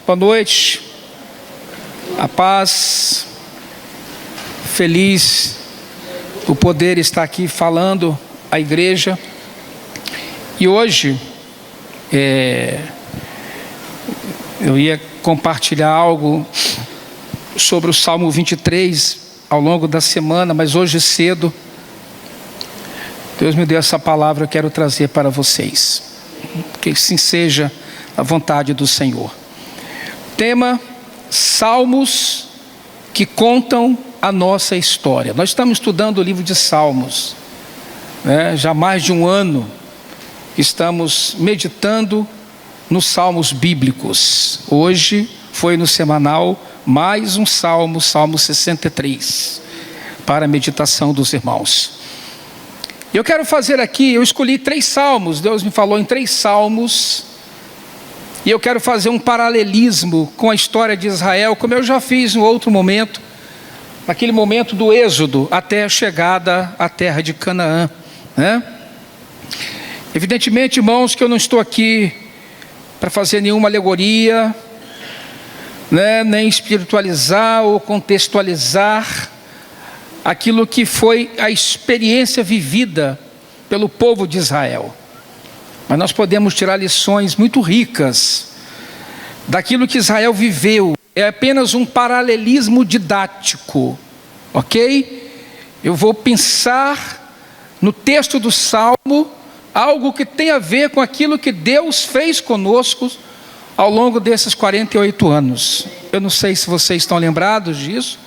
Boa noite, a paz, feliz por poder estar aqui falando à igreja. E hoje eu ia compartilhar algo sobre o Salmo 23 ao longo da semana, mas hoje cedo Deus me deu essa palavra, eu quero trazer para vocês. Que assim seja a vontade do Senhor. Tema: Salmos que contam a nossa história. Nós estamos estudando o livro de Salmos, já há mais de um ano estamos meditando nos salmos bíblicos. Hoje foi no semanal mais um salmo, Salmo 63, para a meditação dos irmãos. Eu quero fazer aqui, eu escolhi 3 salmos, Deus me falou em 3 salmos, e eu quero fazer um paralelismo com a história de Israel, como eu já fiz em outro momento, naquele momento do êxodo, até a chegada à terra de Canaã, Evidentemente, irmãos, que eu não estou aqui para fazer nenhuma alegoria, nem espiritualizar ou contextualizar aquilo que foi a experiência vivida pelo povo de Israel. Mas nós podemos tirar lições muito ricas daquilo que Israel viveu. É apenas um paralelismo didático, ok? Eu vou pensar no texto do Salmo algo que tem a ver com aquilo que Deus fez conosco ao longo desses 48 anos. Eu não sei se vocês estão lembrados disso,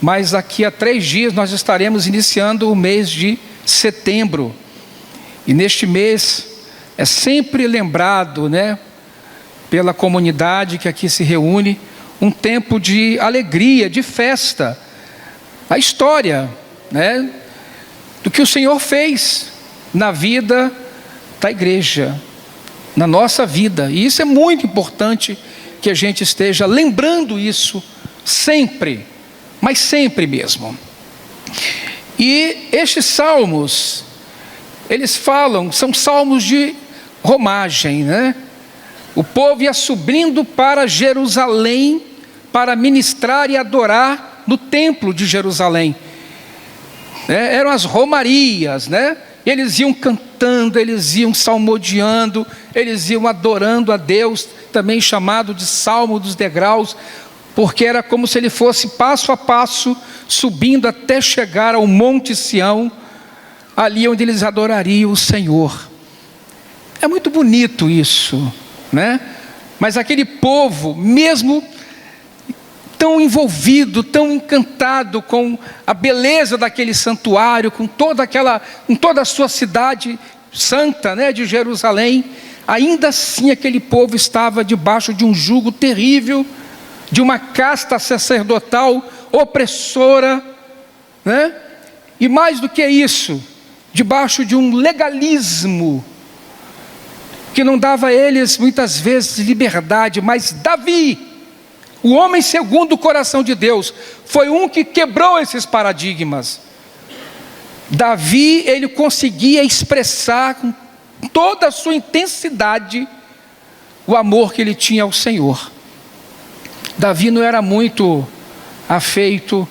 mas daqui a 3 dias nós estaremos iniciando o mês de setembro. E neste mês é sempre lembrado, pela comunidade que aqui se reúne, um tempo de alegria, de festa. A história, do que o Senhor fez na vida da igreja, na nossa vida. E isso é muito importante que a gente esteja lembrando isso sempre, mas sempre mesmo. E estes salmos, eles são salmos de romagem, O povo ia subindo para Jerusalém para ministrar e adorar no templo de Jerusalém. Eram as romarias, Eles iam cantando, eles iam salmodiando, eles iam adorando a Deus, também chamado de Salmo dos Degraus, porque era como se ele fosse passo a passo, subindo até chegar ao Monte Sião, ali onde eles adorariam o Senhor. É muito bonito isso, Mas aquele povo, mesmo tão envolvido, tão encantado com a beleza daquele santuário, com toda a sua cidade santa, de Jerusalém, ainda assim aquele povo estava debaixo de um jugo terrível, de uma casta sacerdotal opressora, E mais do que isso, debaixo de um legalismo que não dava a eles muitas vezes liberdade. Mas Davi, o homem segundo o coração de Deus, foi um que quebrou esses paradigmas. Davi, ele conseguia expressar com toda a sua intensidade o amor que ele tinha ao Senhor. Davi não era muito afeito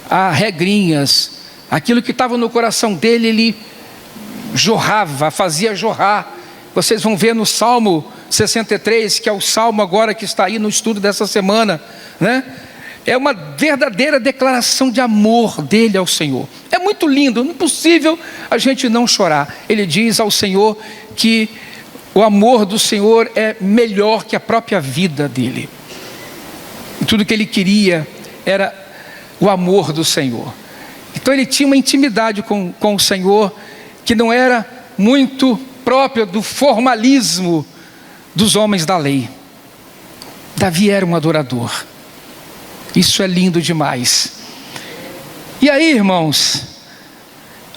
a regrinhas. Aquilo que estava no coração dele, ele jorrava, fazia jorrar. Vocês vão ver no Salmo 63, que é o salmo agora que está aí no estudo dessa semana, É uma verdadeira declaração de amor dele ao Senhor. É muito lindo, não é possível a gente não chorar. Ele diz ao Senhor que o amor do Senhor é melhor que a própria vida dele. E tudo que ele queria era o amor do Senhor. Então ele tinha uma intimidade com o Senhor que não era muito própria do formalismo dos homens da lei. Davi era um adorador. Isso é lindo demais. E aí, irmãos,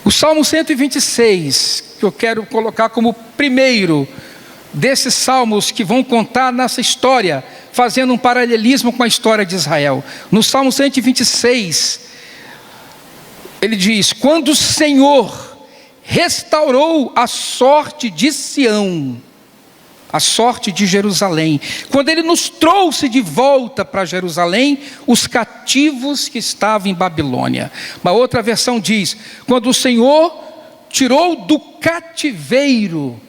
o Salmo 126, que eu quero colocar como primeiro desses salmos que vão contar nossa história, fazendo um paralelismo com a história de Israel. No Salmo 126, ele diz: quando o Senhor restaurou a sorte de Sião, a sorte de Jerusalém. Quando ele nos trouxe de volta para Jerusalém, os cativos que estavam em Babilônia. Uma outra versão diz, quando o Senhor tirou do cativeiro.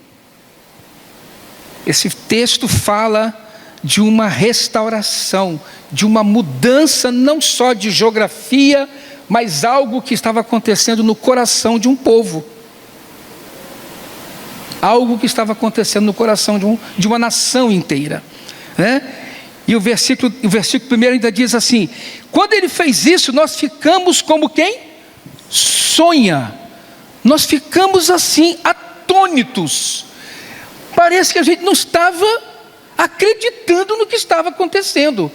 Esse texto fala de uma restauração, de uma mudança não só de geografia, mas algo que estava acontecendo no coração de um povo. Algo que estava acontecendo no coração de uma nação inteira, né? E o versículo 1 ainda diz assim: quando ele fez isso, nós ficamos como quem sonha. Nós ficamos assim, atônitos. Parece que a gente não estava acreditando no que estava acontecendo.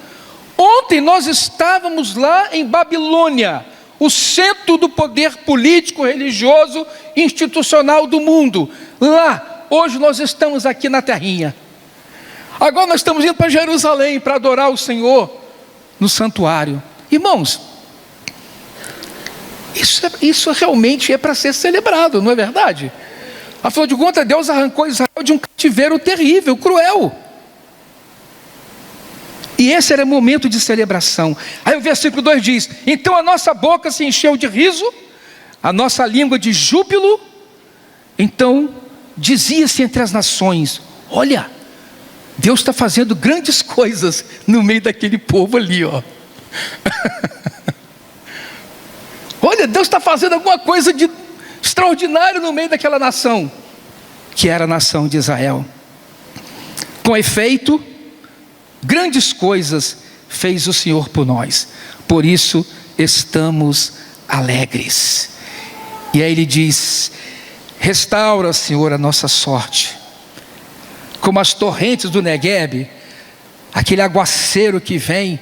Ontem nós estávamos lá em Babilônia, o centro do poder político, religioso, institucional do mundo. Lá, hoje nós estamos aqui na terrinha. Agora nós estamos indo para Jerusalém para adorar o Senhor no santuário. Irmãos, isso realmente é para ser celebrado, não é verdade? Afinal de contas, Deus arrancou Israel de um cativeiro terrível, cruel. E esse era o momento de celebração. Aí o versículo 2 diz: então a nossa boca se encheu de riso, a nossa língua de júbilo. Então dizia-se entre as nações: olha, Deus está fazendo grandes coisas no meio daquele povo ali, ó. Olha, Deus está fazendo alguma coisa de extraordinário no meio daquela nação, que era a nação de Israel. Com efeito, grandes coisas fez o Senhor por nós, por isso estamos alegres. E aí ele diz: restaura, Senhor, a nossa sorte, como as torrentes do Neguebe, aquele aguaceiro que vem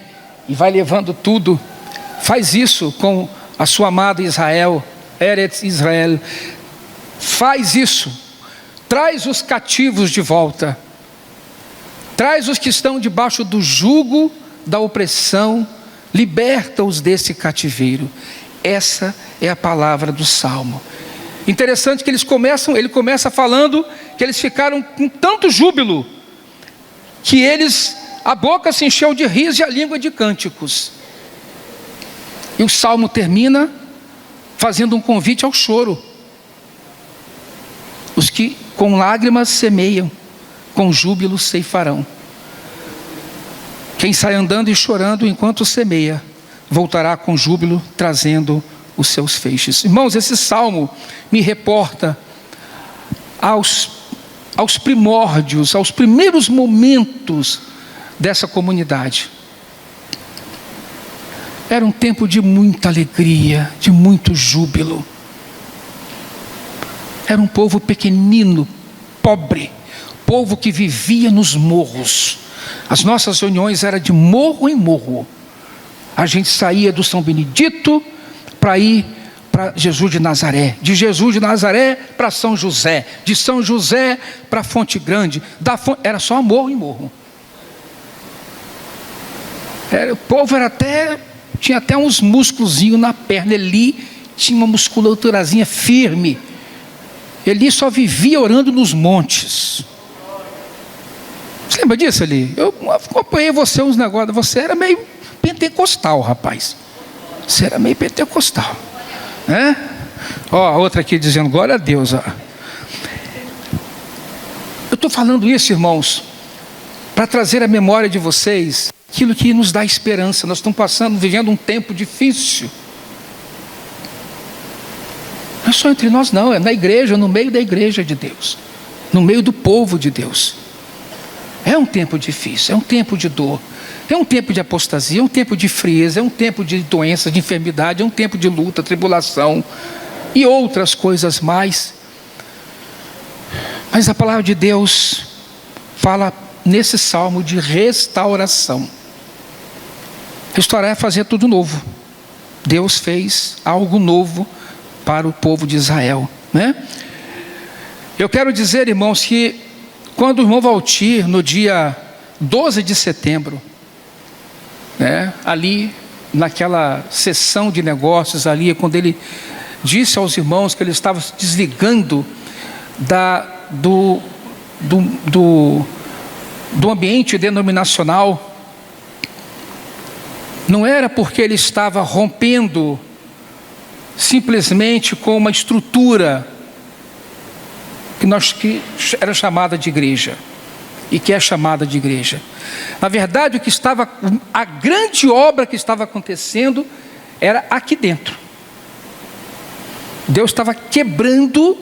e vai levando tudo. Faz isso com a sua amada Israel, Eretz Israel. Faz isso, traz os cativos de volta, traz os que estão debaixo do jugo da opressão, liberta-os desse cativeiro. Essa é a palavra do Salmo. Interessante que ele começa falando que eles ficaram com tanto júbilo, que a boca se encheu de riso e a língua de cânticos. E o Salmo termina fazendo um convite ao choro. Os que com lágrimas semeiam, com júbilo ceifarão. Quem sai andando e chorando enquanto semeia, voltará com júbilo, trazendo os seus feixes. Irmãos, esse salmo me reporta aos primórdios, aos primeiros momentos dessa comunidade. Era um tempo de muita alegria, de muito júbilo. Era um povo pequenino, pobre, povo que vivia nos morros. As nossas reuniões eram de morro em morro. A gente saía do São Benedito para ir para Jesus de Nazaré, de Jesus de Nazaré para São José, de São José para Fonte Grande, era só morro em morro. O povo tinha até uns músculozinhos na perna. Eli tinha uma musculaturazinha firme. Eli só vivia orando nos montes. Você lembra disso, Eli? Eu acompanhei você uns negócios. Você era meio pentecostal, rapaz. Você era meio pentecostal, né? Ó, a outra aqui dizendo glória a Deus. Ó. Eu estou falando isso, irmãos, para trazer à memória de vocês aquilo que nos dá esperança. Nós estamos vivendo um tempo difícil. Não é só entre nós não, é na igreja, no meio da igreja de Deus, no meio do povo de Deus. É um tempo difícil, é um tempo de dor, é um tempo de apostasia, é um tempo de frieza, é um tempo de doença, de enfermidade, é um tempo de luta, tribulação e outras coisas mais. Mas a palavra de Deus fala nesse salmo de restauração. Restaurar é fazer tudo novo. Deus fez algo novo para o povo de Israel, né? Eu quero dizer, irmãos, que quando o irmão Valtir, no dia 12 de setembro, né, ali naquela sessão de negócios ali, quando ele disse aos irmãos que ele estava se desligando do ambiente denominacional, não era porque ele estava rompendo simplesmente com uma estrutura que era chamada de igreja e que é chamada de igreja. Na verdade, a grande obra que estava acontecendo era aqui dentro. Deus estava quebrando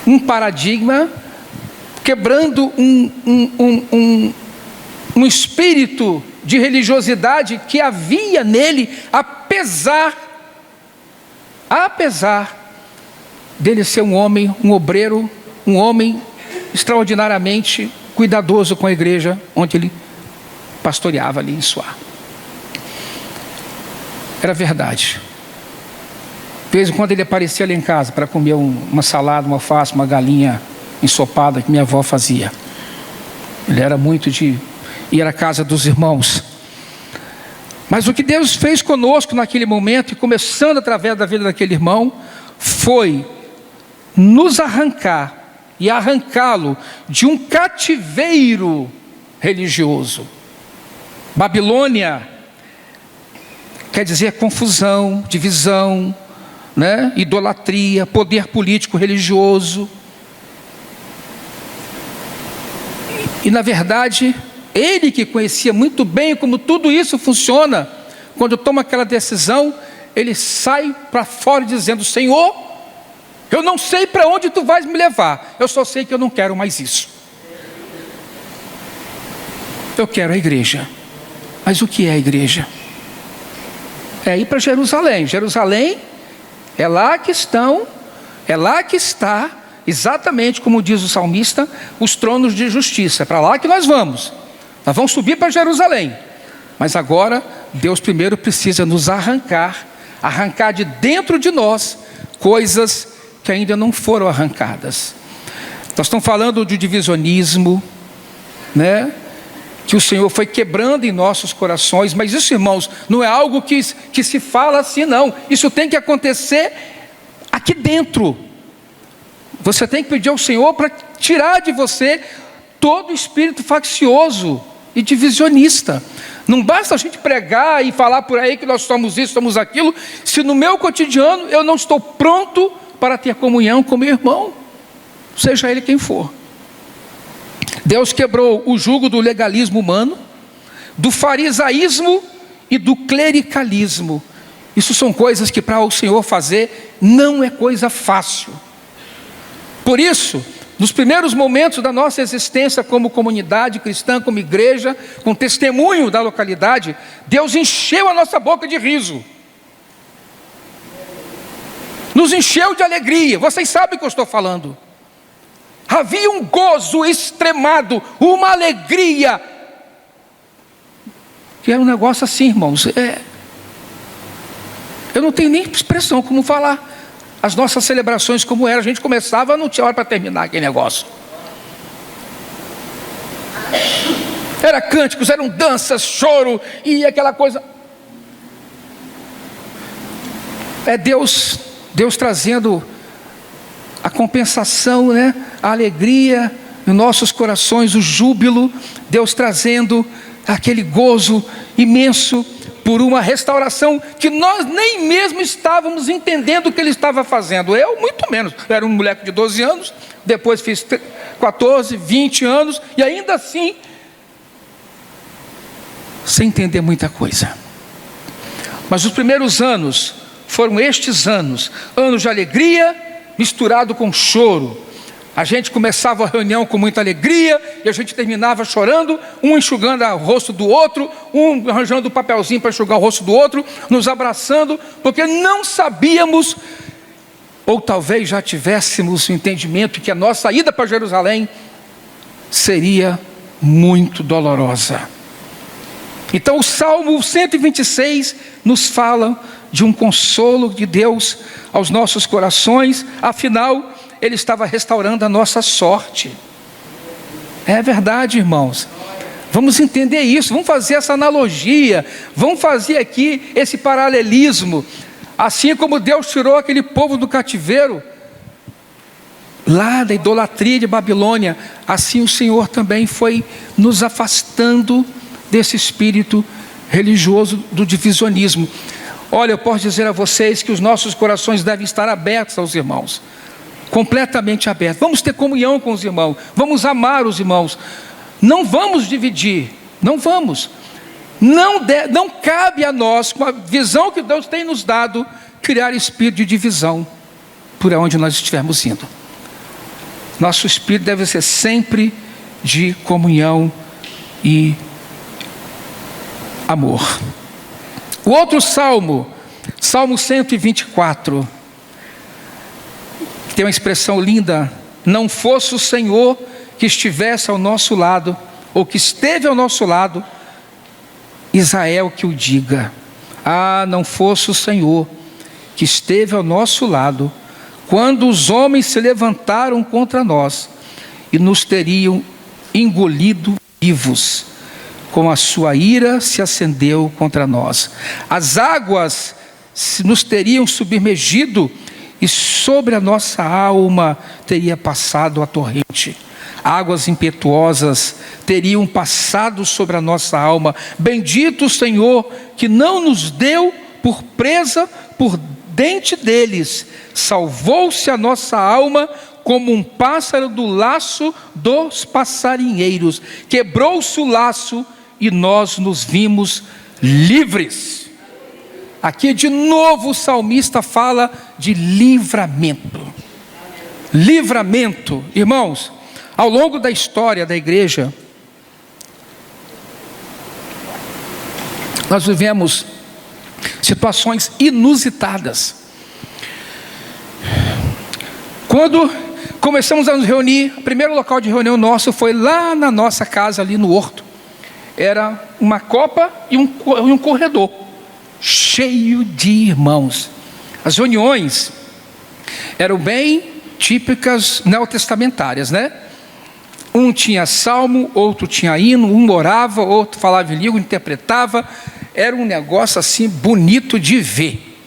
um paradigma, quebrando um espírito de religiosidade que havia nele, apesar dele ser um homem, um obreiro, um homem extraordinariamente cuidadoso com a igreja onde ele pastoreava ali em Suá. Era verdade. De vez em quando ele aparecia ali em casa para comer uma salada, uma alface, uma galinha ensopada que minha avó fazia. Ele era muito de ir à casa dos irmãos. Mas o que Deus fez conosco naquele momento, e começando através da vida daquele irmão, foi nos arrancar e arrancá-lo de um cativeiro religioso. Babilônia quer dizer confusão, divisão, né? Idolatria, poder político religioso. E na verdade, ele que conhecia muito bem como tudo isso funciona, quando toma aquela decisão, ele sai para fora dizendo: Senhor, eu não sei para onde tu vais me levar, eu só sei que eu não quero mais isso. Eu quero a igreja. Mas o que é a igreja? É ir para Jerusalém. Jerusalém é lá que está, exatamente como diz o salmista, os tronos de justiça. É para lá que nós vamos subir para Jerusalém. Mas agora, Deus primeiro precisa nos arrancar de dentro de nós, coisas que ainda não foram arrancadas. Nós estamos falando de divisionismo, né? Que o Senhor foi quebrando em nossos corações, mas isso, irmãos, não é algo que se fala assim, não. Isso tem que acontecer aqui dentro. Você tem que pedir ao Senhor para tirar de você todo o espírito faccioso e divisionista. Não basta a gente pregar e falar por aí que nós somos isso, somos aquilo, se no meu cotidiano eu não estou pronto para ter comunhão com meu irmão, seja ele quem for. Deus quebrou o jugo do legalismo humano, do farisaísmo e do clericalismo. Isso são coisas que para o Senhor fazer não é coisa fácil. Por isso, nos primeiros momentos da nossa existência como comunidade cristã, como igreja, com testemunho da localidade, Deus encheu a nossa boca de riso. Nos encheu de alegria. Vocês sabem o que eu estou falando. Havia um gozo extremado, uma alegria, que era um negócio assim, irmãos. Eu não tenho nem expressão como falar. As nossas celebrações como era, a gente começava, não tinha hora para terminar aquele negócio. Era cânticos, eram danças, choro e aquela coisa. É Deus trazendo a compensação, né? A alegria nos nossos corações, o júbilo, Deus trazendo aquele gozo imenso por uma restauração que nós nem mesmo estávamos entendendo o que Ele estava fazendo. Eu, muito menos. Eu era um moleque de 12 anos, depois fiz 14, 20 anos, e ainda assim, sem entender muita coisa. Mas os primeiros anos foram estes anos de alegria misturado com choro. A gente começava a reunião com muita alegria e a gente terminava chorando, um enxugando o rosto do outro, um arranjando um papelzinho para enxugar o rosto do outro, nos abraçando, porque não sabíamos, ou talvez já tivéssemos o entendimento que a nossa ida para Jerusalém seria muito dolorosa. Então o Salmo 126 nos fala de um consolo de Deus aos nossos corações, afinal, Ele estava restaurando a nossa sorte. É verdade, irmãos. Vamos entender isso, vamos fazer essa analogia, vamos fazer aqui esse paralelismo. Assim como Deus tirou aquele povo do cativeiro, lá da idolatria de Babilônia, assim o Senhor também foi nos afastando desse espírito religioso do divisionismo. Olha, eu posso dizer a vocês que os nossos corações devem estar abertos aos irmãos, completamente abertos. Vamos ter comunhão com os irmãos, vamos amar os irmãos, não vamos dividir, não vamos. Não cabe a nós, com a visão que Deus tem nos dado, criar espírito de divisão por onde nós estivermos indo. Nosso espírito deve ser sempre de comunhão e amor. O outro salmo, Salmo 124, tem uma expressão linda: não fosse o Senhor que estivesse ao nosso lado, ou que esteve ao nosso lado, Israel que o diga. Ah, não fosse o Senhor que esteve ao nosso lado, quando os homens se levantaram contra nós e nos teriam engolido vivos, como a sua ira se acendeu contra nós. As águas nos teriam submergido e sobre a nossa alma teria passado a torrente. Águas impetuosas teriam passado sobre a nossa alma. Bendito o Senhor que não nos deu por presa por dente deles. Salvou-se a nossa alma como um pássaro do laço dos passarinheiros. Quebrou-se o laço e nós nos vimos livres. Aqui de novo o salmista fala de livramento. Livramento, irmãos. Ao longo da história da igreja, nós vivemos situações inusitadas. Quando começamos a nos reunir, o primeiro local de reunião nosso foi lá na nossa casa, ali no horto. Era uma copa e um corredor, cheio de irmãos. As reuniões eram bem típicas neotestamentárias, né? Um tinha salmo, outro tinha hino, um orava, outro falava em língua, interpretava. Era um negócio assim bonito de ver.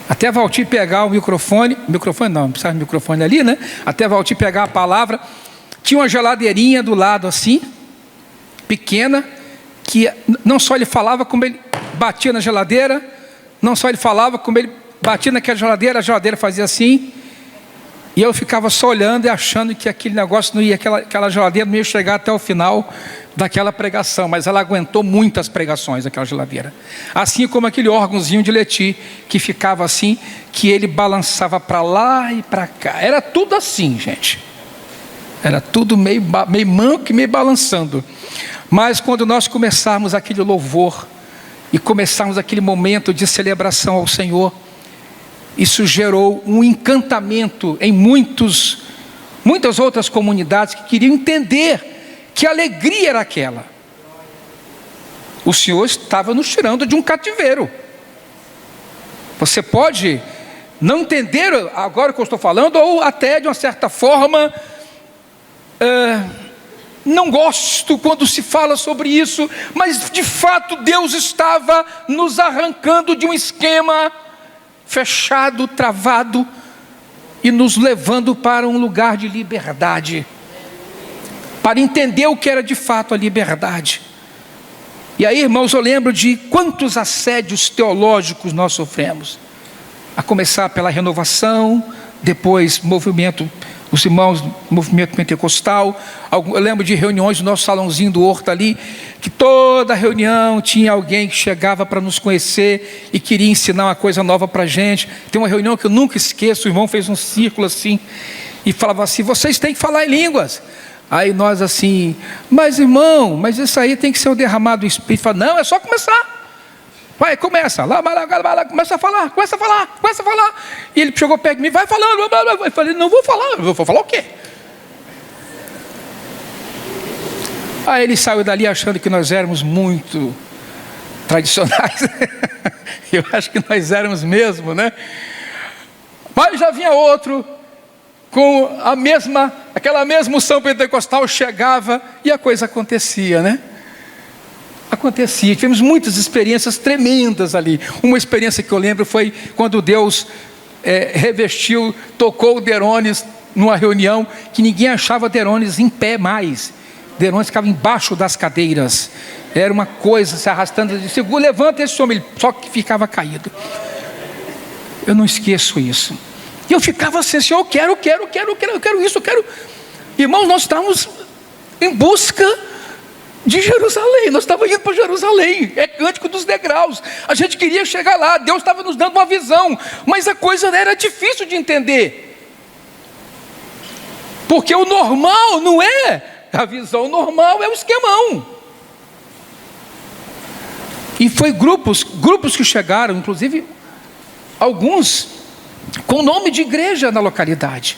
Até Valtir pegar o microfone não precisava de microfone ali, né? Até Valtir pegar a palavra, tinha uma geladeirinha do lado assim, pequena, que não só ele falava, como ele batia na geladeira, não só ele falava, como ele batia naquela geladeira, a geladeira fazia assim. E eu ficava só olhando e achando que aquele negócio não ia, aquela geladeira não ia chegar até o final daquela pregação, mas ela aguentou muitas pregações, aquela geladeira. Assim como aquele órgãozinho de Leti, que ficava assim, que ele balançava para lá e para cá. Era tudo assim, gente. Era tudo meio manco e meio balançando. Mas quando nós começarmos aquele louvor, e começarmos aquele momento de celebração ao Senhor, isso gerou um encantamento em muitas outras comunidades que queriam entender que alegria era aquela. O Senhor estava nos tirando de um cativeiro. Você pode não entender agora o que eu estou falando, ou até de uma certa forma, não gosto quando se fala sobre isso, mas de fato Deus estava nos arrancando de um esquema fechado, travado, e nos levando para um lugar de liberdade, para entender o que era de fato a liberdade. E aí, irmãos, eu lembro de quantos assédios teológicos nós sofremos, a começar pela renovação, depois os irmãos do movimento pentecostal. Eu lembro de reuniões no nosso salãozinho do horto ali, que toda reunião tinha alguém que chegava para nos conhecer e queria ensinar uma coisa nova para a gente. Tem uma reunião que eu nunca esqueço, o irmão fez um círculo assim, e falava assim: vocês têm que falar em línguas. Aí nós assim: mas irmão, mas isso aí tem que ser o derramado do Espírito. Fala: não, é só começar. Vai, começa, lá, começa a falar. E ele chegou perto de mim: vai falando. Eu falei: não vou falar. Eu vou falar o quê? Aí ele saiu dali achando que nós éramos muito tradicionais. Eu acho que nós éramos mesmo, né? Mas já vinha outro com aquela mesma unção pentecostal, chegava e a coisa acontecia, né? Acontecia, tivemos muitas experiências tremendas ali. Uma experiência que eu lembro foi quando Deus revestiu, tocou o Derones numa reunião que ninguém achava Derones em pé mais. Derones ficava embaixo das cadeiras. Era uma coisa se arrastando. Ele disse: levanta esse homem. Ele só que ficava caído. Eu não esqueço isso. E eu ficava assim: eu quero isso, eu quero. Irmãos, nós estávamos em busca de Jerusalém. Nós estávamos indo para Jerusalém. É cântico dos degraus. A gente queria chegar lá. Deus estava nos dando uma visão. Mas a coisa era difícil de entender. Porque o normal não é a visão, normal é o esquemão. E foi grupos que chegaram, inclusive alguns com nome de igreja na localidade.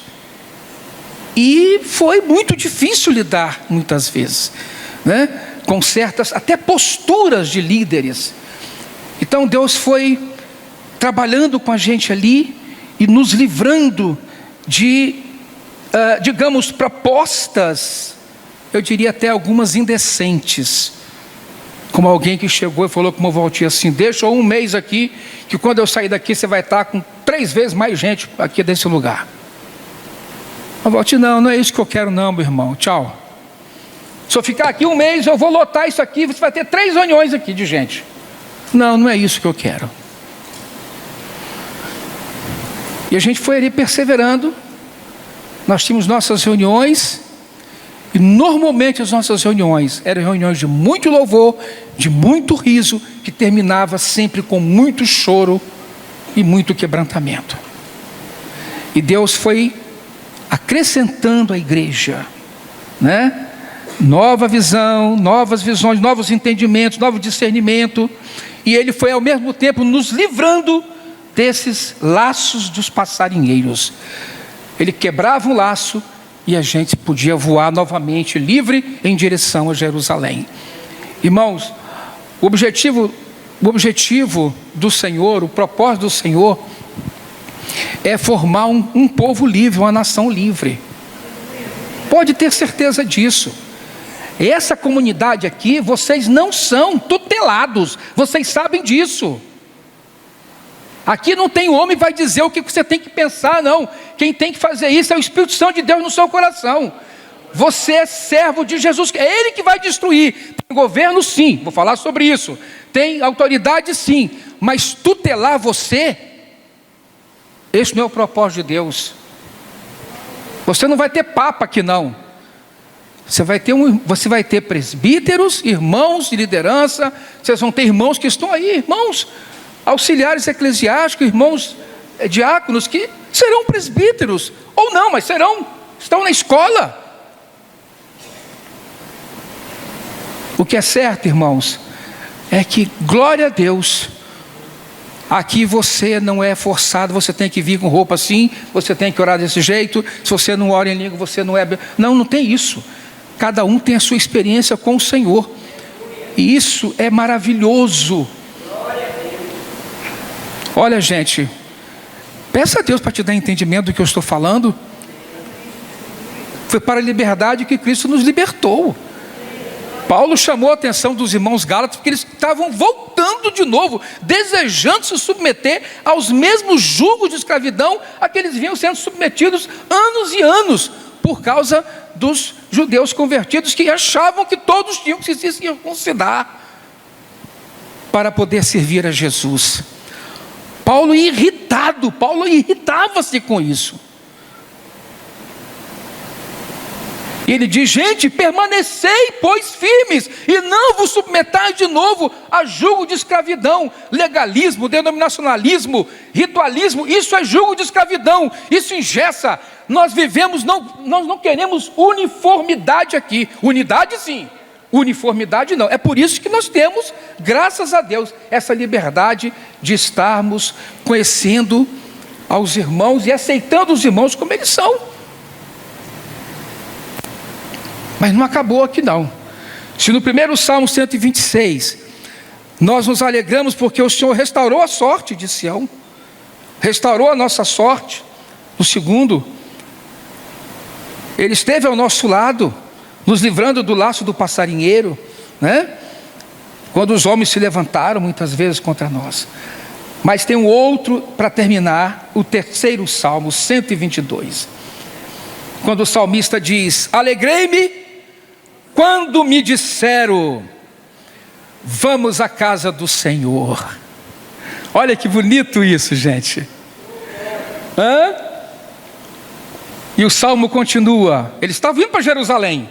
E foi muito difícil lidar muitas vezes, né, com certas até posturas de líderes. Então Deus foi trabalhando com a gente ali e nos livrando de digamos, propostas, eu diria até algumas indecentes, como alguém que chegou e falou com uma voltinha assim: deixa 1 mês aqui, que quando eu sair daqui você vai estar com 3 vezes mais gente aqui desse lugar. A voltinha: não é isso que eu quero não, meu irmão, tchau. Se eu ficar aqui 1 mês, eu vou lotar isso aqui, você vai ter 3 reuniões aqui de gente. Não é isso que eu quero. E a gente foi ali perseverando. Nós tínhamos nossas reuniões, e normalmente as nossas reuniões eram reuniões de muito louvor, de muito riso, que terminava sempre com muito choro e muito quebrantamento. E Deus foi acrescentando à igreja, né, nova visão, novas visões, novos entendimentos, novo discernimento, e Ele foi ao mesmo tempo nos livrando desses laços dos passarinheiros. Ele quebrava um laço e a gente podia voar novamente livre em direção a Jerusalém. Irmãos, o objetivo do Senhor, o propósito do Senhor é formar um povo livre, uma nação livre. Pode ter certeza disso. Essa comunidade aqui, vocês não são tutelados, vocês sabem disso. Aqui não tem homem que vai dizer o que você tem que pensar, não. Quem tem que fazer isso é o Espírito Santo de Deus no seu coração. Você é servo de Jesus, é Ele que vai destruir. Tem governo, sim, vou falar sobre isso. Tem autoridade, sim, mas tutelar você, esse não é o propósito de Deus. Você não vai ter papa aqui, não. Você vai ter presbíteros, irmãos de liderança. Vocês vão ter irmãos que estão aí, irmãos auxiliares eclesiásticos, irmãos diáconos, que serão presbíteros, ou não, mas estão na escola. O que é certo, irmãos, é que, glória a Deus, aqui você não é forçado, você tem que vir com roupa assim, você tem que orar desse jeito, se você não ora em língua, você não é... Não tem isso. Cada um tem a sua experiência com o Senhor, e isso é maravilhoso. Olha, gente, peça a Deus para te dar entendimento do que eu estou falando. Foi para a liberdade que Cristo nos libertou. Paulo chamou a atenção dos irmãos gálatas, porque eles estavam voltando de novo, desejando se submeter aos mesmos julgos de escravidão a que eles vinham sendo submetidos anos e anos, por causa dos judeus convertidos, que achavam que todos tinham que se circuncidar para poder servir a Jesus. Paulo irritava-se com isso. E ele diz: gente, permanecei, pois, firmes, e não vos submetais de novo a julgo de escravidão. Legalismo, denominacionalismo, ritualismo, isso é julgo de escravidão, isso engessa. Nós não queremos uniformidade aqui. Unidade sim, uniformidade não. É por isso que nós temos, graças a Deus, essa liberdade de estarmos conhecendo aos irmãos e aceitando os irmãos como eles são. Mas não acabou aqui não. Se no primeiro Salmo 126 nós nos alegramos porque o Senhor restaurou a sorte de Sião, restaurou a nossa sorte. No segundo, Ele esteve ao nosso lado, nos livrando do laço do passarinheiro, né? Quando os homens se levantaram muitas vezes contra nós. Mas tem um outro para terminar, o terceiro Salmo, 122. quando o salmista diz: alegrei-me quando me disseram, vamos à casa do Senhor. Olha que bonito isso, gente. E o salmo continua. Eles estavam indo para Jerusalém,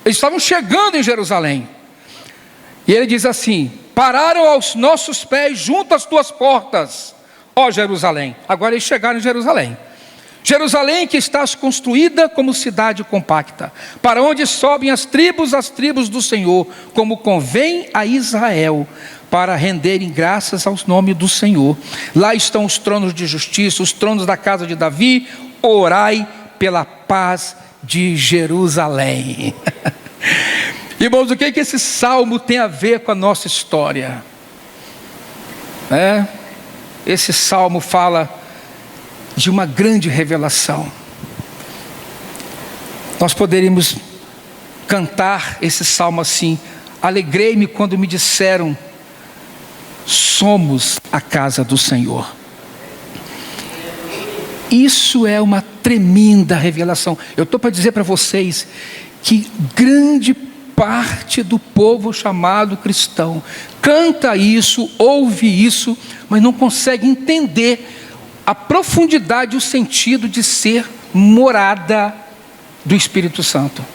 eles estavam chegando em Jerusalém, e ele diz assim: pararam aos nossos pés junto às tuas portas, ó Jerusalém. Agora eles chegaram em Jerusalém. Jerusalém, que estás construída como cidade compacta, para onde sobem as tribos do Senhor, como convém a Israel, para renderem graças aos nomes do Senhor. Lá estão os tronos de justiça, os tronos da casa de Davi. Orai pela paz de Jerusalém. Irmãos, o que esse salmo tem a ver com a nossa história? Esse salmo fala de uma grande revelação. Nós poderíamos cantar esse salmo assim: alegrei-me quando me disseram, somos a casa do Senhor. Isso é uma tremenda revelação. Eu estou para dizer para vocês que grande parte do povo chamado cristão canta isso, ouve isso, mas não consegue entender a profundidade e o sentido de ser morada do Espírito Santo.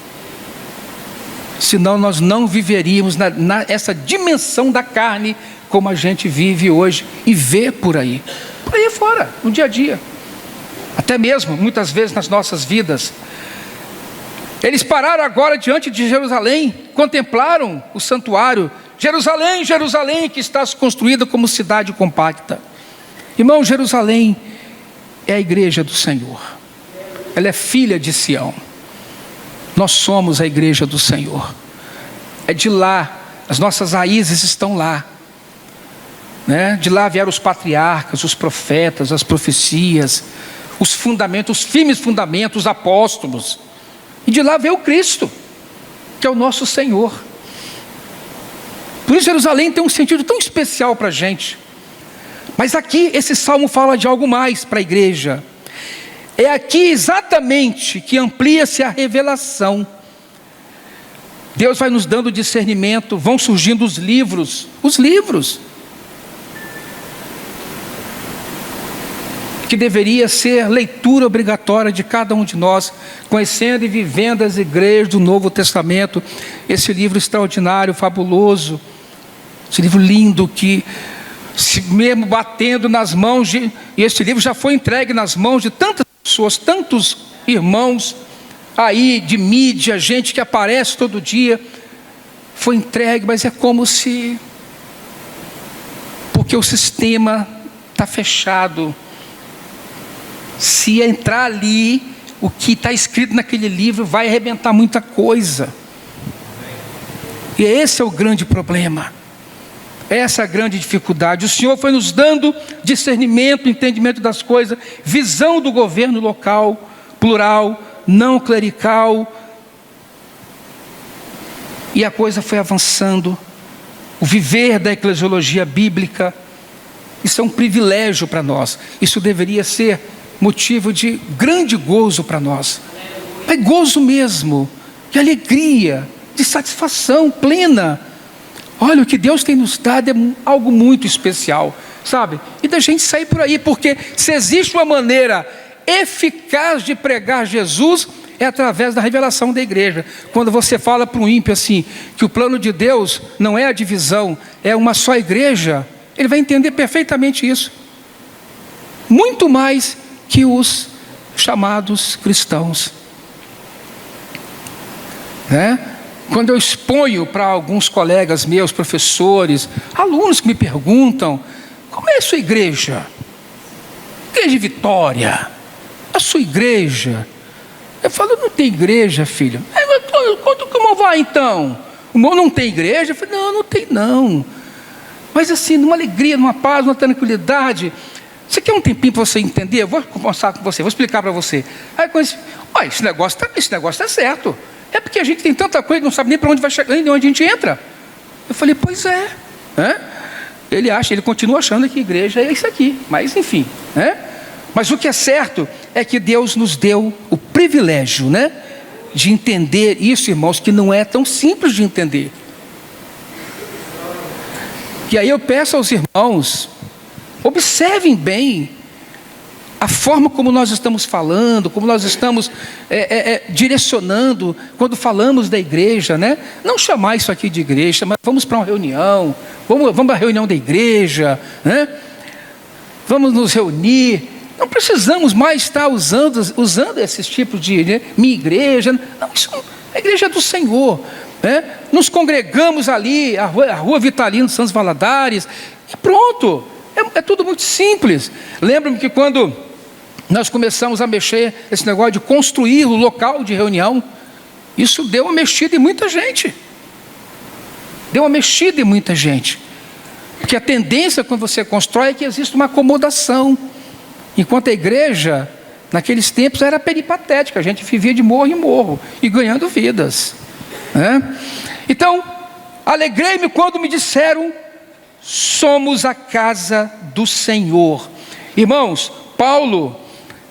Senão nós não viveríamos essa dimensão da carne como a gente vive hoje e vê por aí fora, no dia a dia, até mesmo muitas vezes nas nossas vidas. Eles pararam agora diante de Jerusalém, contemplaram o santuário. Jerusalém, Jerusalém, que estás construída como cidade compacta. Irmão, Jerusalém é a igreja do Senhor. Ela é filha de Sião. Nós somos a igreja do Senhor. É de lá, as nossas raízes estão lá, De lá vieram os patriarcas, os profetas, as profecias, os fundamentos, os firmes fundamentos, os apóstolos. E de lá veio o Cristo, que é o nosso Senhor. Por isso Jerusalém tem um sentido tão especial para a gente. Mas aqui esse salmo fala de algo mais para a igreja. É aqui exatamente que amplia-se a revelação. Deus vai nos dando discernimento, vão surgindo os livros. Que deveria ser leitura obrigatória de cada um de nós, conhecendo e vivendo as igrejas do Novo Testamento. Esse livro extraordinário, fabuloso, esse livro lindo que, mesmo batendo nas mãos e esse livro já foi entregue nas mãos de tantas pessoas, tantos irmãos aí de mídia, gente que aparece todo dia, foi entregue, mas é como se, porque o sistema está fechado. Se entrar ali, o que está escrito naquele livro vai arrebentar muita coisa. E esse é o grande problema. Essa é a grande dificuldade. O Senhor foi nos dando discernimento, entendimento das coisas, visão do governo local, plural, não clerical. E a coisa foi avançando. O viver da eclesiologia bíblica, isso é um privilégio para nós. Isso deveria ser motivo de grande gozo para nós. É gozo mesmo, de alegria, de satisfação plena. Olha, o que Deus tem nos dado é algo muito especial, sabe? E da gente sair por aí, porque se existe uma maneira eficaz de pregar Jesus, é através da revelação da igreja. Quando você fala para um ímpio assim, que o plano de Deus não é a divisão, é uma só igreja, ele vai entender perfeitamente isso. Muito mais que os chamados cristãos. Quando eu exponho para alguns colegas meus, professores, alunos que me perguntam: como é a sua igreja? Igreja Vitória, a sua igreja? Eu falo: não tem igreja, filho. Como vai então? O irmão não tem igreja? Eu falo: não tem não. Mas assim, numa alegria, numa paz, numa tranquilidade. Você quer um tempinho para você entender? Eu vou conversar com você, vou explicar para você. Aí eu disse: olha, esse negócio está certo. É porque a gente tem tanta coisa que não sabe nem para onde vai chegar, nem de onde a gente entra. Eu falei: pois é. Ele continua achando que igreja é isso aqui, mas enfim. Mas o que é certo é que Deus nos deu o privilégio, né, de entender isso, irmãos, que não é tão simples de entender. E aí eu peço aos irmãos, observem bem a forma como nós estamos falando, como nós estamos direcionando quando falamos da igreja, né? Não chamar isso aqui de igreja, mas vamos para uma reunião, vamos para a reunião da igreja, né? Vamos nos reunir. Não precisamos mais estar usando esses tipos de, né, minha igreja. Não, isso é a igreja do Senhor, né? Nos congregamos ali, a rua Vitalino Santos Valadares, e pronto, é tudo muito simples. Lembro-me que quando nós começamos a mexer esse negócio de construir o local de reunião, isso deu uma mexida em muita gente. Porque a tendência quando você constrói é que existe uma acomodação. Enquanto a igreja, naqueles tempos, era peripatética. A gente vivia de morro em morro e ganhando vidas, né? Então, alegrei-me quando me disseram: somos a casa do Senhor. Irmãos, Paulo,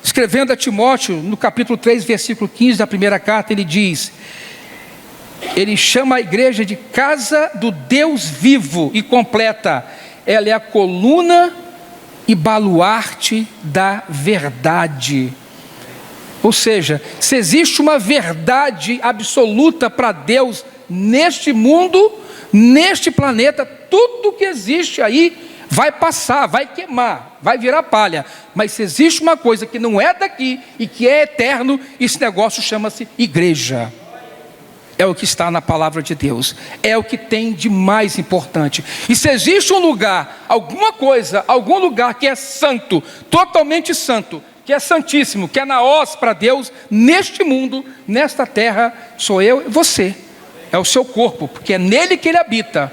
escrevendo a Timóteo, no capítulo 3, versículo 15 da primeira carta, ele chama a igreja de casa do Deus vivo e completa. Ela é a coluna e baluarte da verdade. Ou seja, se existe uma verdade absoluta para Deus neste mundo, neste planeta, tudo que existe aí vai passar, vai queimar, vai virar palha. Mas se existe uma coisa que não é daqui e que é eterno, esse negócio chama-se igreja. É o que está na palavra de Deus, é o que tem de mais importante. E se existe um lugar, alguma coisa, algum lugar que é santo, totalmente santo, que é santíssimo, que é naós para Deus, neste mundo, nesta terra, sou eu e você. É o seu corpo, porque é nele que ele habita.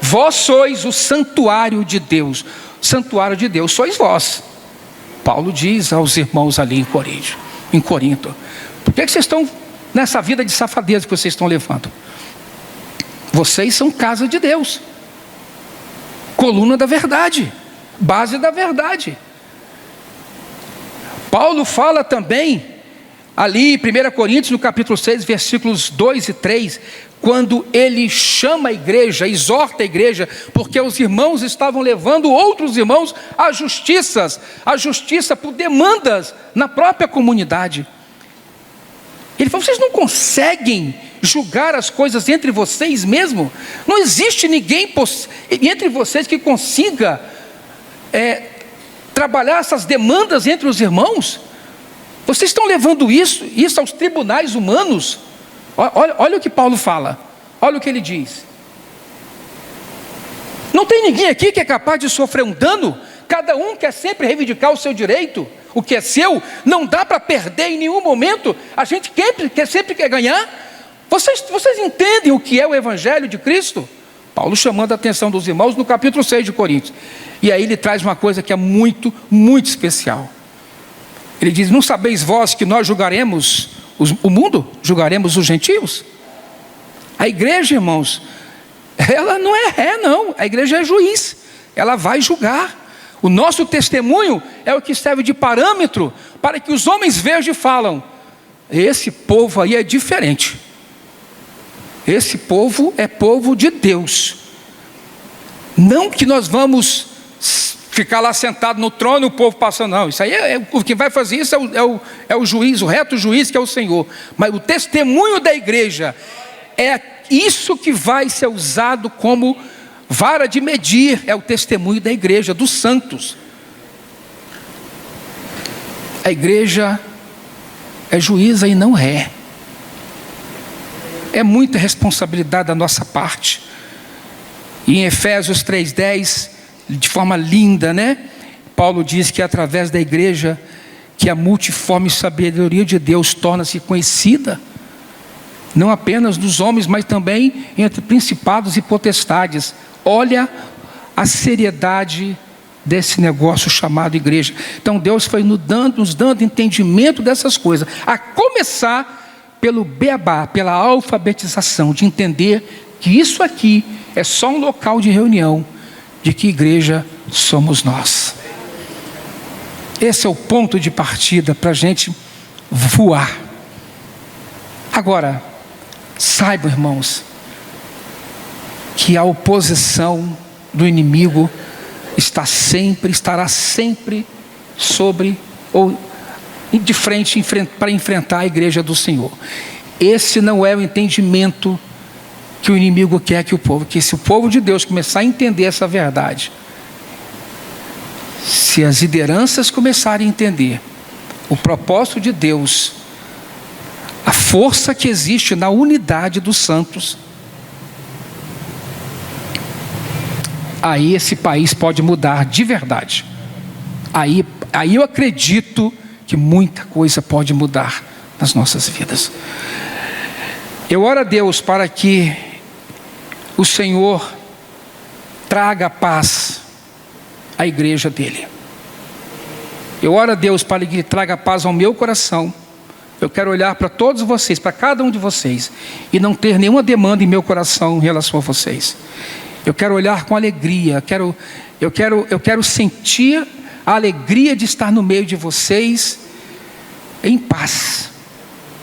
Vós sois o santuário de Deus. Santuário de Deus sois vós. Paulo diz aos irmãos ali em Corinto: por que vocês estão nessa vida de safadeza que vocês estão levando? Vocês são casa de Deus, coluna da verdade, base da verdade. Paulo fala também ali em 1 Coríntios, no capítulo 6, versículos 2 e 3, quando ele chama a igreja, exorta a igreja, porque os irmãos estavam levando outros irmãos à justiça por demandas na própria comunidade. Ele falou: vocês não conseguem julgar as coisas entre vocês mesmo? Não existe ninguém entre vocês que consiga trabalhar essas demandas entre os irmãos? Vocês estão levando isso aos tribunais humanos? Olha o que Paulo fala, olha o que ele diz: não tem ninguém aqui que é capaz de sofrer um dano? Cada um quer sempre reivindicar o seu direito, o que é seu. Não dá para perder em nenhum momento. A gente sempre quer ganhar. Vocês entendem o que é o Evangelho de Cristo? Paulo chamando a atenção dos irmãos no capítulo 6 de Coríntios. E aí ele traz uma coisa que é muito, muito especial. Ele diz: não sabeis vós que nós julgaremos o mundo? Julgaremos os gentios? A igreja, irmãos, ela não é ré, não. A igreja é juiz. Ela vai julgar. O nosso testemunho é o que serve de parâmetro para que os homens vejam e falam: esse povo aí é diferente. Esse povo é povo de Deus. Não que nós vamos ficar lá sentado no trono e o povo passando, não. Isso aí o que vai fazer isso é o juiz, o reto juiz, que é o Senhor. Mas o testemunho da igreja é isso que vai ser usado como vara de medir. É o testemunho da igreja, dos santos. A igreja é juíza e não é. É muita responsabilidade da nossa parte. E em Efésios 3:10, de forma linda, né? Paulo diz que é através da igreja que a multiforme sabedoria de Deus torna-se conhecida, não apenas dos homens, mas também entre principados e potestades. Olha a seriedade desse negócio chamado igreja. Então Deus foi nos dando entendimento dessas coisas, a começar pelo beabá, pela alfabetização, de entender que isso aqui é só um local de reunião, de que igreja somos nós. Esse é o ponto de partida para a gente voar. Agora, saibam, irmãos, que a oposição do inimigo estará sempre sobre ou de frente para enfrentar a igreja do Senhor. Esse não é o entendimento que o inimigo quer que se o povo de Deus começar a entender essa verdade, se as lideranças começarem a entender o propósito de Deus, a força que existe na unidade dos santos, aí esse país pode mudar de verdade. Aí eu acredito que muita coisa pode mudar nas nossas vidas. Eu oro a Deus para que o Senhor traga paz à igreja dele. Eu oro a Deus para que ele traga paz ao meu coração. Eu quero olhar para todos vocês, para cada um de vocês, e não ter nenhuma demanda em meu coração em relação a vocês. Eu quero olhar com alegria, eu quero sentir a alegria de estar no meio de vocês em paz,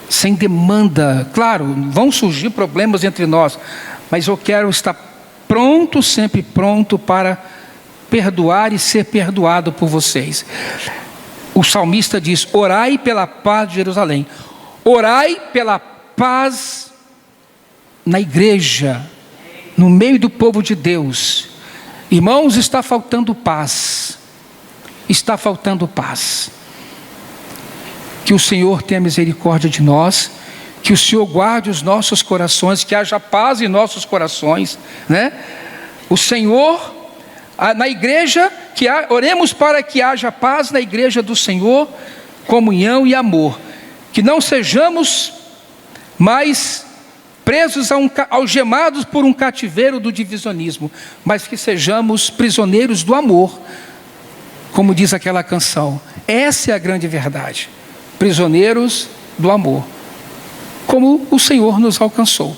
sem demanda. Claro, vão surgir problemas entre nós, mas eu quero estar pronto, sempre pronto para perdoar e ser perdoado por vocês. O salmista diz: orai pela paz de Jerusalém. Orai pela paz na igreja, no meio do povo de Deus. Irmãos, está faltando paz. Está faltando paz. Que o Senhor tenha misericórdia de nós, que o Senhor guarde os nossos corações, que haja paz em nossos corações, né? O Senhor, na igreja, oremos para que haja paz na igreja do Senhor, comunhão e amor. Que não sejamos mais presos algemados por um cativeiro do divisionismo, mas que sejamos prisioneiros do amor, como diz aquela canção. Essa é a grande verdade. Prisioneiros do amor, como o Senhor nos alcançou,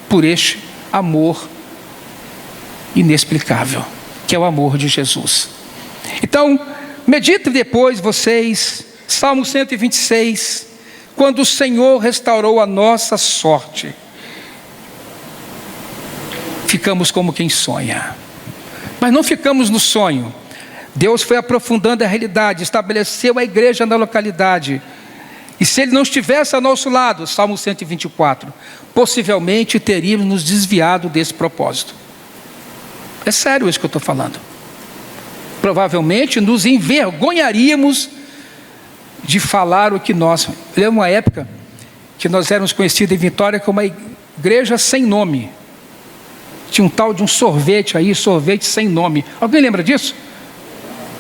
por este amor inexplicável, que é o amor de Jesus. Então, medite depois vocês, Salmo 126, quando o Senhor restaurou a nossa sorte, ficamos como quem sonha, mas não ficamos no sonho. Deus foi aprofundando a realidade, estabeleceu a igreja na localidade, e se Ele não estivesse ao nosso lado, Salmo 124, possivelmente teríamos nos desviado desse propósito. É sério isso que eu estou falando. Provavelmente nos envergonharíamos de falar o que nós... Lembra uma época que nós éramos conhecidos em Vitória como uma igreja sem nome. Tinha um tal de um sorvete aí, sorvete sem nome. Alguém lembra disso?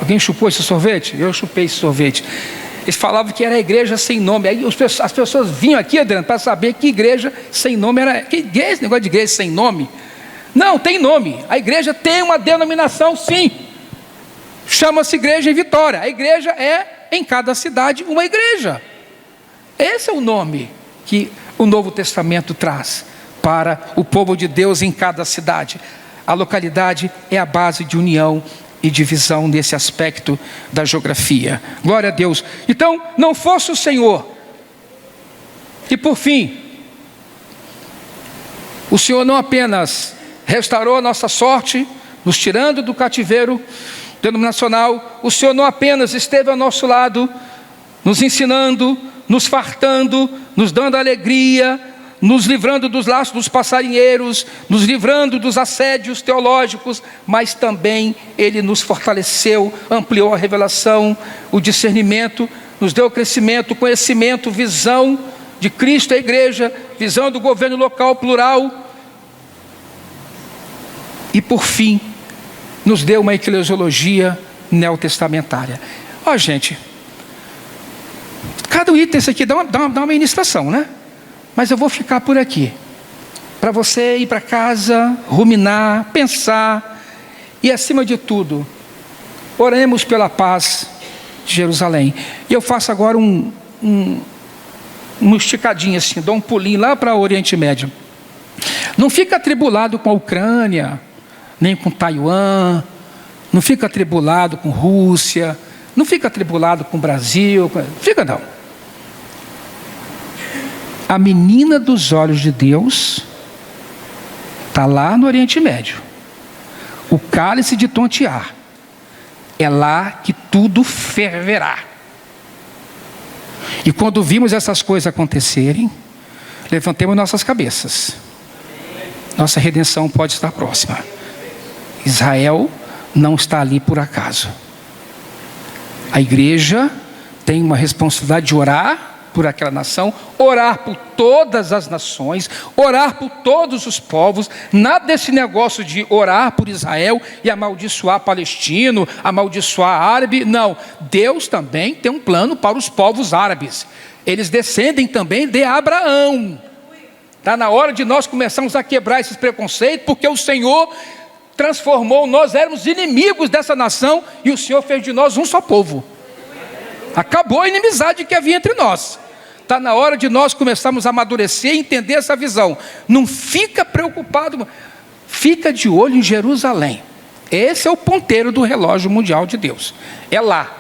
Alguém chupou esse sorvete? Eu chupei esse sorvete. Eles falavam que era a igreja sem nome. Aí as pessoas vinham aqui, Adriano, para saber que igreja sem nome era. Que igreja, esse negócio de igreja sem nome? Não, tem nome. A igreja tem uma denominação, sim. Chama-se Igreja em Vitória. A igreja é, em cada cidade, uma igreja. Esse é o nome que o Novo Testamento traz para o povo de Deus em cada cidade. A localidade é a base de união e divisão nesse aspecto da geografia. Glória a Deus. Então, não fosse o Senhor. E por fim, o Senhor não apenas restaurou a nossa sorte, nos tirando do cativeiro denominacional, o Senhor não apenas esteve ao nosso lado, nos ensinando, nos fartando, nos dando alegria, nos livrando dos laços dos passarinheiros, nos livrando dos assédios teológicos, mas também Ele nos fortaleceu, ampliou a revelação, o discernimento, nos deu crescimento, conhecimento, visão de Cristo e a igreja, visão do governo local plural, e por fim, nos deu uma eclesiologia neotestamentária. Ó, gente, cada item desse aqui dá uma ministração, né? Mas eu vou ficar por aqui, para você ir para casa, ruminar, pensar, e acima de tudo, oremos pela paz de Jerusalém. E eu faço agora um esticadinho assim, dou um pulinho lá para o Oriente Médio. Não fica atribulado com a Ucrânia, nem com Taiwan, não fica atribulado com Rússia, Não fica atribulado com o Brasil, fica não. A menina dos olhos de Deus está lá no Oriente Médio. O cálice de tontear. É lá que tudo ferverá. E quando vimos essas coisas acontecerem, levantemos nossas cabeças. Nossa redenção pode estar próxima. Israel não está ali por acaso. A igreja tem uma responsabilidade de orar por aquela nação, orar por todas as nações, orar por todos os povos. Nada desse negócio de orar por Israel e amaldiçoar palestino, amaldiçoar árabe. Não, Deus também tem um plano para os povos árabes. Eles descendem também de Abraão. Está na hora de nós começarmos a quebrar esses preconceitos, porque o Senhor transformou, nós éramos inimigos dessa nação, e o Senhor fez de nós um só povo. Acabou a inimizade que havia entre nós. Está na hora de nós começarmos a amadurecer e entender essa visão. Não fica preocupado, fica de olho em Jerusalém. Esse é o ponteiro do relógio mundial de Deus. É lá.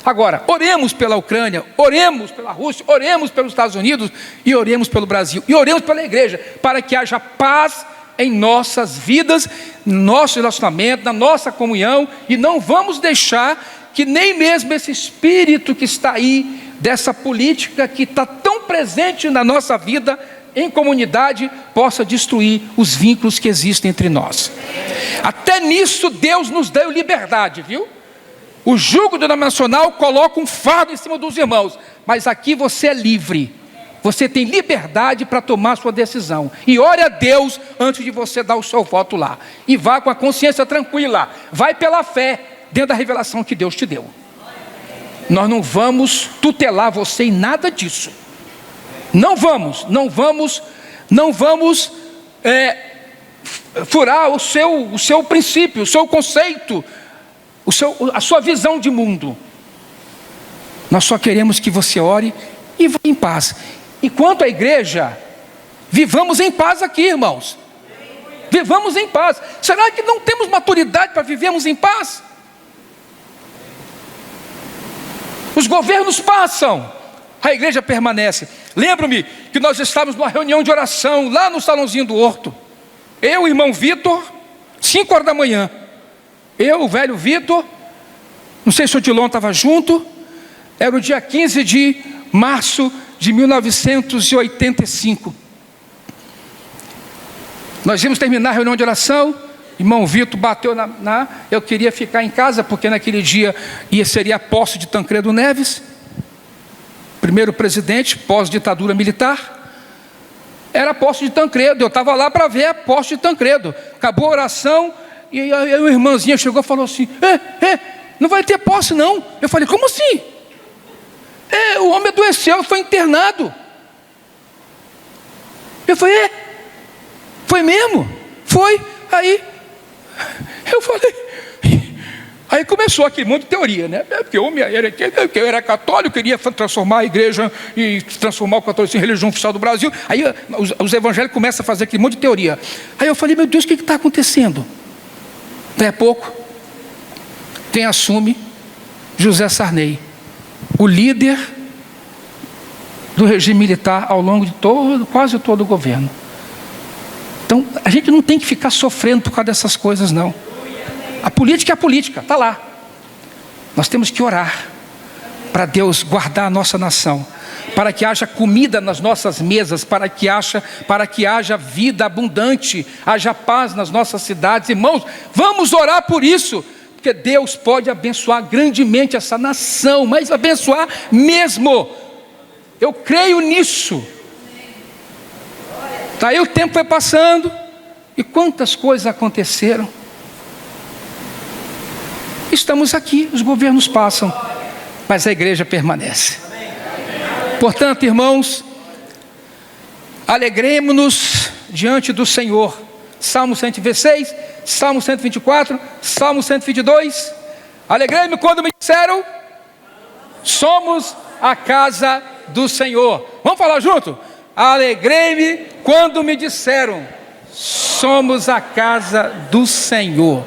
Agora, oremos pela Ucrânia, oremos pela Rússia, oremos pelos Estados Unidos e oremos pelo Brasil. E oremos pela igreja, para que haja paz em nossas vidas, no nosso relacionamento, na nossa comunhão. E não vamos deixar que nem mesmo esse espírito que está aí, dessa política que está tão presente na nossa vida, em comunidade, possa destruir os vínculos que existem entre nós. Até nisso Deus nos deu liberdade, viu? O jugo denominacional coloca um fardo em cima dos irmãos, mas aqui você é livre. Você tem liberdade para tomar sua decisão. E ore a Deus antes de você dar o seu voto lá. E vá com a consciência tranquila. Vai pela fé, dentro da revelação que Deus te deu. Nós não vamos tutelar você em nada disso. Não vamos furar o seu princípio, o seu conceito, a sua visão de mundo. Nós só queremos que você ore e vá em paz. E quanto à igreja, vivamos em paz aqui, irmãos. Vivamos em paz. Será que não temos maturidade para vivermos em paz? Os governos passam, a igreja permanece. Lembro-me que nós estávamos numa reunião de oração lá no salãozinho do Horto. Eu, o irmão Vitor, 5 horas da manhã. Eu, o velho Vitor, não sei se o Dilon estava junto. Era o dia 15 de março de 1985. Nós íamos terminar a reunião de oração. Irmão Vitor bateu eu queria ficar em casa, porque naquele dia seria a posse de Tancredo Neves, primeiro presidente pós-ditadura militar. Era a posse de Tancredo. Eu estava lá para ver a posse de Tancredo. Acabou a oração, e aí uma irmãzinha chegou e falou assim: não vai ter posse não. Eu falei: como assim? O homem adoeceu, foi internado. Eu falei: foi mesmo? Foi. Aí eu falei, aí começou aquele monte de teoria, né? Porque eu era católico, queria transformar a igreja e transformar o catolicismo em religião oficial do Brasil. Aí os evangélicos começam a fazer aquele monte de teoria. Aí eu falei: meu Deus, o que está acontecendo? Daí a pouco, quem assume? José Sarney, o líder do regime militar ao longo de quase todo o governo. Então, a gente não tem que ficar sofrendo por causa dessas coisas, não. A política é a política, está lá. Nós temos que orar para Deus guardar a nossa nação, para que haja comida nas nossas mesas, para que haja vida abundante, haja paz nas nossas cidades. Irmãos, vamos orar por isso, porque Deus pode abençoar grandemente essa nação, mas abençoar mesmo. Eu creio nisso. Aí o tempo foi passando, e quantas coisas aconteceram. Estamos aqui, os governos passam, mas a igreja permanece. Portanto, irmãos, alegremos-nos diante do Senhor. Salmo 126, Salmo 124, Salmo 122. Alegrei-me quando me disseram: somos a casa do Senhor. Vamos falar junto? Alegrei-me quando me disseram: somos a casa do Senhor.